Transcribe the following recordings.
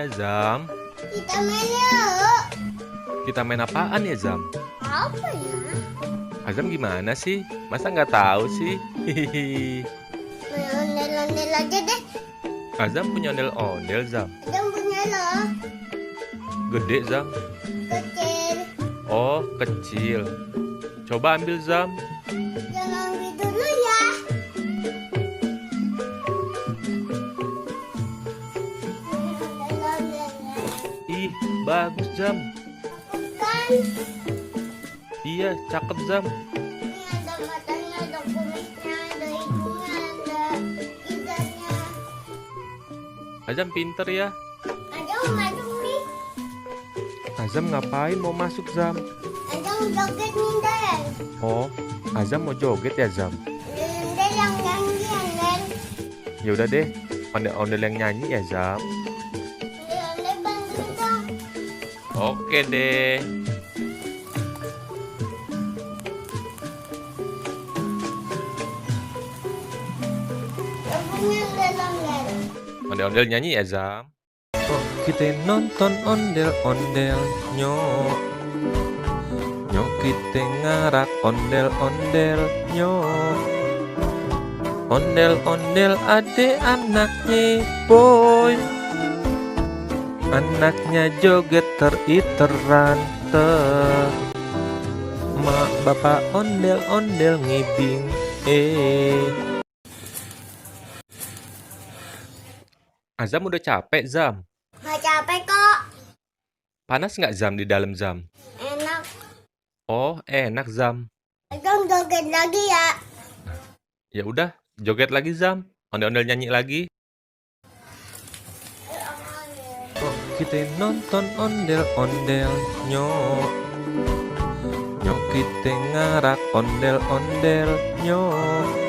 ya, Zam? Kita main yuk. Kita main apaan ya, Zam? Apa ya? Azam gimana sih? Masa nggak tahu sih? Hihihi. Main ondel-ondel aja deh. Azam punya ondel-ondel, Zam. Yang punya lo. Gede, Zam. Kecil. Oh, kecil. Coba ambil, Zam. Jangan ambil dulu ya. Ondel-ondel. Ih, bagus, Zam. Bukan. Iya, cakep, Zam. Ini ada matanya, ada kumisnya, ada hidungnya, ada lidahnya. Azam pinter ya. Ada yang masuk nih. Azam ngapain mau masuk, Zam? Ada yang joget nih, Den. Oh, Azam mau joget ya, Zam? Ondel yang nyanyi, Ondel. Ya udah deh, ondel-ondel yang nyanyi ya, Zam. Ondel bantu dong. Oke deh. Lagunya ondel-ondel. Ondel-ondel nyanyi ya, Zam. Oh, kita nonton ondel-ondel nyok. Nyok kita ngarak ondel-ondel nyok. Ondel-ondel ade anaknya boy. Anaknya joget teriteran ter. Mak bapak ondel-ondel ngibing Azam udah capek, Zam. Gak capek kok. Panas nggak, Zam, di dalam, Zam? Enak. Oh, enak, Zam. Dong joget lagi ya. Ya udah, joget lagi, Zam. Ondel-ondel nyanyi lagi. Oh, kita nonton ondel-ondel nyok. Nyok kita ngarak ondel-ondel nyok.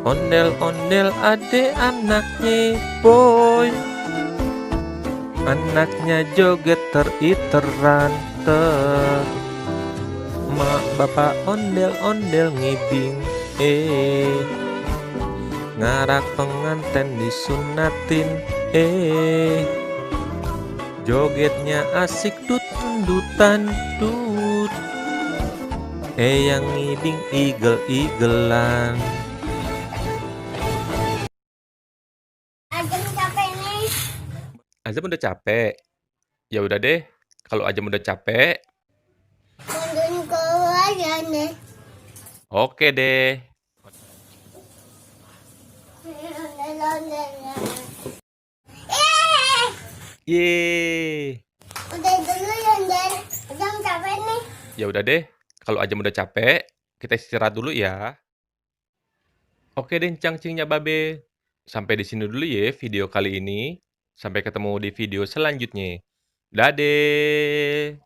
Ondel-ondel ade anaknya boy. Anaknya joget teriteran ter. Mak bapak ondel-ondel ngibing ngarak penganten disunatin jogetnya asik dut-dutan dut yang ngibing igel-igelan. Ajeng capek nih. Azam udah capek. Ya udah deh, kalau Azam udah capek, Bantuin ke aja nih. oke deh. Ondel-ondel. Yeay. Udah dulu ya, Ondel. Ajeng capek nih. Ya udah deh, kalau Ajam udah capek, kita istirahat dulu ya. Oke deh, cangcingnya Babe. Sampai di sini dulu ya video kali ini. Sampai ketemu di video selanjutnya. Dadah.